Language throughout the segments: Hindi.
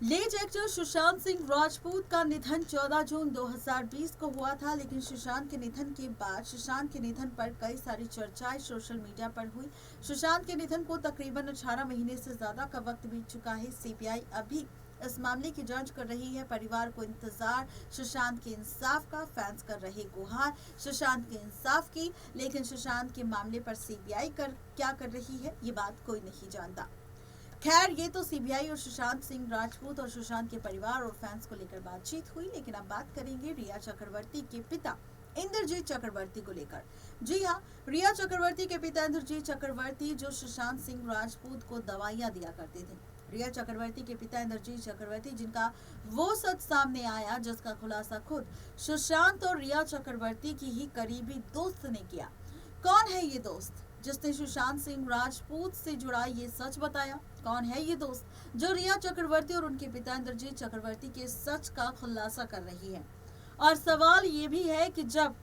लेट एक्टर सुशांत सिंह राजपूत का निधन 14 जून 2020 को हुआ था। लेकिन सुशांत के निधन के बाद सुशांत के निधन पर कई सारी चर्चाएं सोशल मीडिया पर हुई। सुशांत के निधन को तकरीबन 18 महीने से ज्यादा का वक्त बीत चुका है। सीबीआई अभी इस मामले की जांच कर रही है। परिवार को इंतजार सुशांत के इंसाफ का, फैंस कर रहे गुहार सुशांत के इंसाफ की। लेकिन सुशांत के मामले पर सीबीआई क्या कर रही है, ये बात कोई नहीं जानता। खैर, ये तो सीबीआई और सुशांत सिंह राजपूत और सुशांत के परिवार और फैंस को लेकर बातचीत हुई। लेकिन अब बात करेंगे रिया चक्रवर्ती के पिता इंद्रजीत चक्रवर्ती को लेकर। जी हाँ, रिया चक्रवर्ती के पिता इंद्रजीत चक्रवर्ती जो सुशांत सिंह राजपूत को दवाइयां दिया करते थे। रिया चक्रवर्ती के पिता इंद्रजीत चक्रवर्ती, जिनका वो सच सामने आया जिसका खुलासा खुद सुशांत और रिया चक्रवर्ती की ही करीबी दोस्त ने किया। कौन है ये दोस्त जिसने सुशांत सिंह राजपूत से जुड़ा ये सच बताया? कौन है ये दोस्त जो रिया चक्रवर्ती और उनके पिता इंद्रजीत चक्रवर्ती के सच का खुलासा कर रही है? और सवाल ये भी है कि जब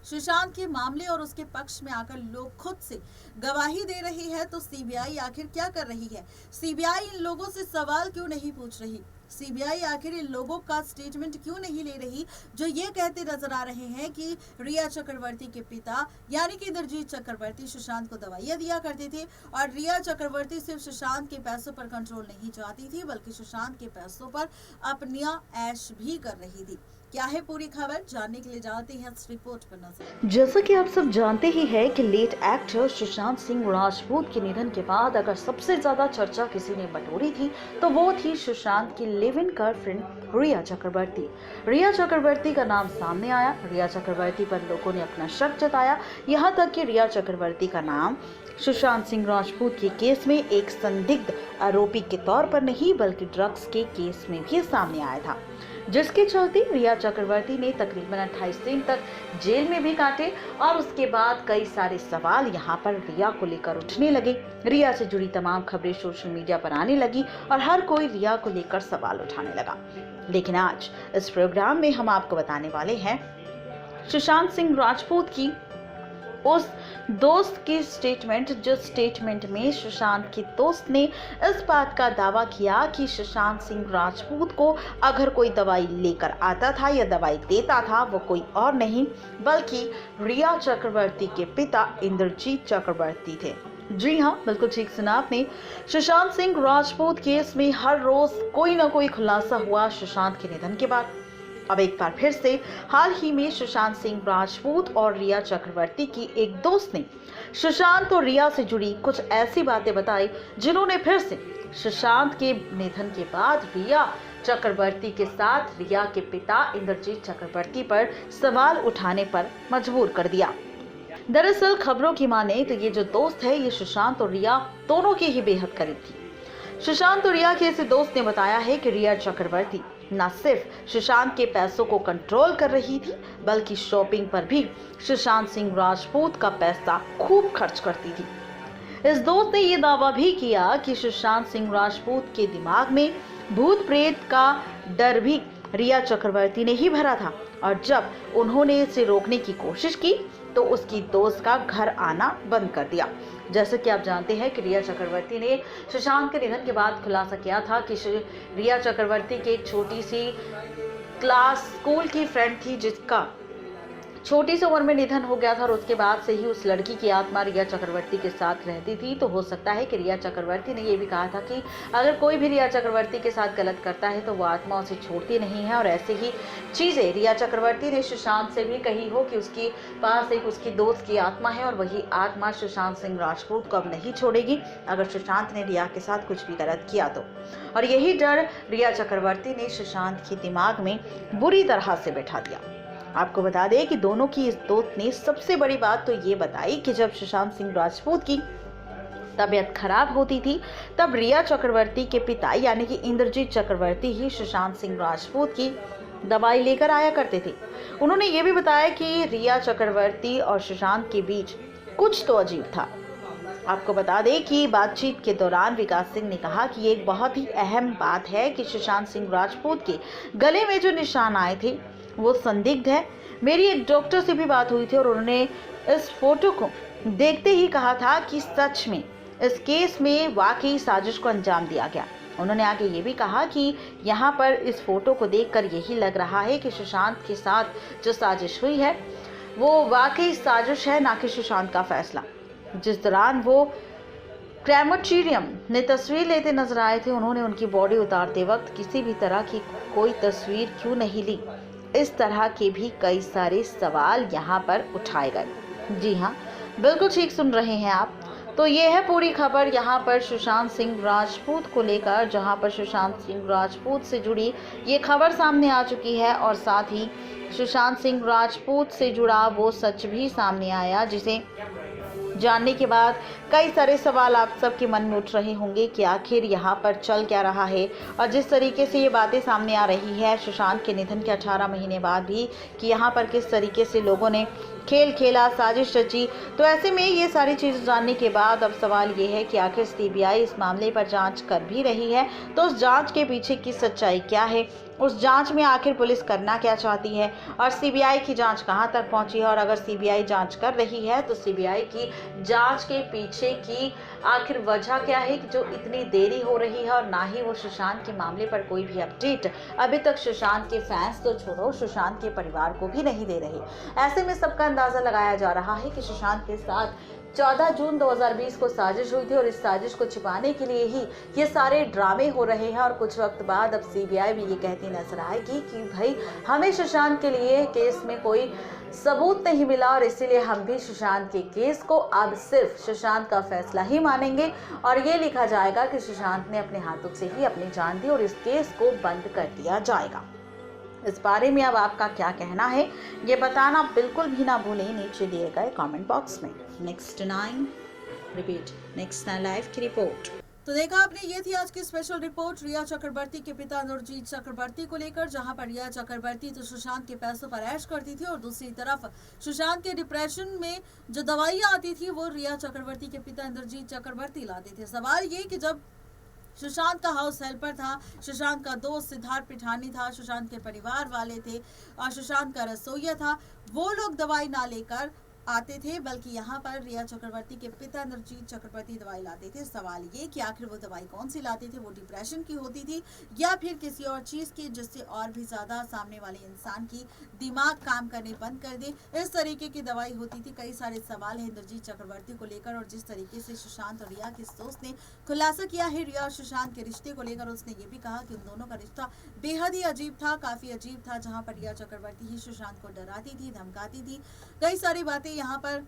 सुशांत के मामले और उसके पक्ष में आकर लोग खुद से गवाही दे रहे हैं तो सीबीआई आखिर क्या कर रही है? सीबीआई इन लोगों से सवाल क्यों नहीं पूछ रही? सीबीआई आखिर इन लोगों का स्टेटमेंट क्यों नहीं ले रही जो ये कहते नजर आ रहे हैं कि रिया चक्रवर्ती के पिता यानी कि इंद्रजीत चक्रवर्ती सुशांत को दवाइयां दिया करते थे और रिया चक्रवर्ती सिर्फ सुशांत के पैसों पर कंट्रोल नहीं चाहती थी बल्कि सुशांत के पैसों पर अपना ऐश भी कर रही थी। क्या है पूरी खबर, जानने के लिए जाते हैं इस रिपोर्ट पर नजर। जैसा कि आप सब जानते ही हैं कि लेट एक्टर सुशांत सिंह राजपूत के निधन के बाद अगर सबसे ज्यादा चर्चा किसी ने बटोरी थी तो वो थी सुशांत की लिव इन गर्लफ्रेंड रिया चक्रवर्ती। रिया चक्रवर्ती का नाम सामने आया। रिया चक्रवर्ती पर लोगों ने अपना शक जताया। यहाँ तक कि रिया चक्रवर्ती का नाम सुशांत सिंह राजपूत के केस में एक संदिग्ध आरोपी के तौर पर नहीं बल्कि ड्रग्स के केस में भी सामने आया था, जिसके चलते रिया चक्रवर्ती ने तकरीबन 28 दिन तक जेल में भी काटे। और उसके बाद कई सारे सवाल यहाँ पर रिया को लेकर उठने लगे। रिया से जुड़ी तमाम खबरें सोशल मीडिया पर आने लगी और हर कोई रिया को लेकर सवाल उठाने लगा। लेकिन आज इस प्रोग्राम में हम आपको बताने वाले हैं सुशांत सिंह राजपूत की उस दोस्त की स्टेटमेंट, जिस स्टेटमेंट में सुशांत के दोस्त ने इस बात का दावा किया कि सुशांत सिंह राजपूत को अगर कोई दवाई लेकर आता था या दवाई देता था वो कोई और नहीं बल्कि रिया चक्रवर्ती के पिता इंद्रजीत चक्रवर्ती थे। जी हाँ, बिल्कुल ठीक सुना आपने। सुशांत सिंह राजपूत केस में हर रोज कोई ना कोई खुलासा हुआ सुशांत के निधन के बाद। अब एक बार फिर से हाल ही में सुशांत सिंह राजपूत और रिया चक्रवर्ती की एक दोस्त ने सुशांत और रिया से जुड़ी कुछ ऐसी बातें बताई जिन्होंने फिर से सुशांत के निधन के बाद रिया चक्रवर्ती के साथ रिया के पिता इंद्रजीत चक्रवर्ती पर सवाल उठाने पर मजबूर कर दिया। दरअसल खबरों की माने तो ये जो दोस्त है ये सुशांत और रिया दोनों के ही बेहद करीब थी। सुशांत और रिया के इस दोस्त ने बताया है कि रिया चक्रवर्ती न सिर्फ सुशांत के पैसों को कंट्रोल कर रही थी बल्कि शॉपिंग पर भी सुशांत सिंह राजपूत का पैसा खूब खर्च करती थी। इस दोस्त ने यह दावा भी किया कि सुशांत सिंह राजपूत के दिमाग में भूत प्रेत का डर भी रिया चक्रवर्ती ने ही भरा था और जब उन्होंने इसे रोकने की कोशिश की तो उसकी दोस्त का घर आना बंद कर दिया। जैसे कि आप जानते हैं कि रिया चक्रवर्ती ने सुशांत के निधन के बाद खुलासा किया था कि रिया चक्रवर्ती की एक छोटी सी क्लास स्कूल की फ्रेंड थी जिसका छोटी सी उम्र में निधन हो गया था और उसके बाद से ही उस लड़की की आत्मा रिया चक्रवर्ती के साथ रहती थी। तो हो सकता है कि रिया चक्रवर्ती ने यह भी कहा था कि अगर कोई भी रिया चक्रवर्ती के साथ गलत करता है तो वो आत्मा उसे छोड़ती नहीं है। और ऐसे ही चीज़ें रिया चक्रवर्ती ने सुशांत से भी कही हो कि उसके पास एक उसकी दोस्त की आत्मा है और वही आत्मा सुशांत सिंह राजपूत को अब नहीं छोड़ेगी अगर सुशांत ने रिया के साथ कुछ भी गलत किया तो। और यही डर रिया चक्रवर्ती ने सुशांत के दिमाग में बुरी तरह से बैठा दिया। आपको बता दें कि दोनों की इस दोस्त ने सबसे बड़ी बात तो ये बताई कि जब सुशांत सिंह राजपूत की तबीयत खराब होती थी तब रिया चक्रवर्ती के पिता यानी कि इंद्रजीत चक्रवर्ती ही सुशांत सिंह राजपूत की दवाई लेकर आया करते थे। उन्होंने ये भी बताया कि रिया चक्रवर्ती और सुशांत के बीच कुछ तो अजीब था। आपको बता दें कि बातचीत के दौरान विकास सिंह ने कहा कि एक बहुत ही अहम बात है कि सुशांत सिंह राजपूत के गले में जो निशान आए थे वो संदिग्ध है। मेरी एक डॉक्टर से भी बात हुई थी और उन्होंने इस फोटो को देखते ही कहा था कि सच में इस केस में वाकई साजिश को अंजाम दिया गया। उन्होंने आगे ये भी कहा कि यहाँ पर इस फोटो को देखकर यही लग रहा है कि सुशांत के साथ जो साजिश हुई है वो वाकई साजिश है, ना कि सुशांत का फैसला। जिस दौरान वो क्रेमेटोरियम में तस्वीर लेते नजर आए थे, उन्होंने उनकी बॉडी उतारते वक्त किसी भी तरह की कोई तस्वीर क्यों नहीं ली, इस तरह के भी कई सारे सवाल यहाँ पर उठाए गए। जी हाँ, बिल्कुल ठीक सुन रहे हैं आप। तो ये है पूरी खबर यहाँ पर सुशांत सिंह राजपूत को लेकर, जहाँ पर सुशांत सिंह राजपूत से जुड़ी ये खबर सामने आ चुकी है और साथ ही सुशांत सिंह राजपूत से जुड़ा वो सच भी सामने आया, जिसे जानने के बाद कई सारे सवाल आप सबके मन में उठ रहे होंगे कि आखिर यहाँ पर चल क्या रहा है। और जिस तरीके से ये बातें सामने आ रही है सुशांत के निधन के 18 महीने बाद भी, कि यहाँ पर किस तरीके से लोगों ने खेल खेला, साजिश रची, तो ऐसे में ये सारी चीज़ जानने के बाद अब सवाल ये है कि आखिर सीबीआई इस मामले पर जांच कर भी रही है, तो उस जांच के पीछे की सच्चाई क्या है, उस जांच में आखिर पुलिस करना क्या चाहती है और सीबीआई की जांच कहां तक पहुंची है। और अगर सीबीआई जांच कर रही है तो सीबीआई की जांच के पीछे की आखिर वजह क्या है कि जो इतनी देरी हो रही है, और ना ही वो सुशांत के मामले पर कोई भी अपडेट अभी तक सुशांत के फैंस तो छोड़ो, सुशांत के परिवार को भी नहीं दे रहे। ऐसे में सबका अंदाजा लगाया जा रहा है कि सुशांत के साथ 14 जून 2020 को साजिश हुई थी और इस साजिश को छिपाने के लिए ही ये सारे ड्रामे हो रहे हैं। और कुछ वक्त बाद अब सीबीआई भी ये कहती नजर आएगी कि भाई हमें सुशांत के लिए केस में कोई सबूत नहीं मिला और इसीलिए हम भी सुशांत के केस को अब सिर्फ सुशांत का फैसला ही मानेंगे और ये लिखा जाएगा कि सुशांत ने अपने हाथों से ही अपनी जान दी और इस केस को बंद कर दिया जाएगा। इस बारे में अब आपका क्या कहना है ये बताना बिल्कुल भी ना भूलें नीचे दिए गए कमेंट बॉक्स में। नेक्स्ट 9 लाइव की रिपोर्ट। तो देखा आपने, ये थी आज की स्पेशल रिपोर्ट रिया चक्रवर्ती के पिता अनुरजीत चक्रवर्ती को लेकर, जहां पर रिया चक्रवर्ती तो सुशांत के पैसों पर ऐश करती थी और दूसरी तरफ सुशांत के डिप्रेशन में जो दवाइयां आती थी वो रिया चक्रवर्ती के पिता अनुरजीत चक्रवर्ती लाते थे। सवाल ये कि जब सुशांत का हाउस हेल्पर था, सुशांत का दोस्त सिद्धार्थ पिठानी था, सुशांत के परिवार वाले थे और सुशांत का रसोइया था, वो लोग दवाई ना लेकर आते थे, बल्कि यहाँ पर रिया चक्रवर्ती के पिता अनुरजीत चक्रवर्ती दवाई लाते थे। सवाल ये कि आखिर वो दवाई कौन सी लाते थे, वो डिप्रेशन की होती थी या फिर किसी और चीज़ की, जिससे और भी ज़्यादा सामने वाले इंसान की दिमाग काम करने बंद कर दे, इस तरीके की दवाई होती थी। कई सारे सवाल हैं इंद्रजीत चक्रवर्ती को लेकर और जिस तरीके से सुशांत और रिया के दोस्त ने खुलासा किया है रिया और सुशांत के रिश्ते को लेकर, उसने ये भी कहा कि उन दोनों का रिश्ता बेहद ही अजीब था, काफ़ी अजीब था, जहाँ पर रिया चक्रवर्ती ही सुशांत को डराती थी, धमकाती थी। कई सारी बातें यहाँ पर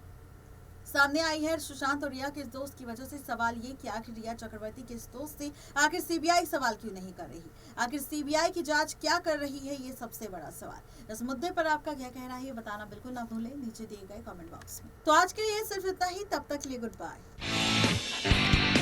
सामने आई है सुशांत और रिया के इस दोस्त की वजह से। सवाल ये कि आखिर रिया चक्रवर्ती के इस दोस्त से आखिर सीबीआई सवाल क्यों नहीं कर रही, आखिर सीबीआई की जांच क्या कर रही है, ये सबसे बड़ा सवाल। इस मुद्दे पर आपका क्या कहना है ये बताना बिल्कुल ना भूलें नीचे दिए गए कमेंट बॉक्स में। तो आज के लिए सिर्फ इतना ही, तब तक के लिए गुड बाय।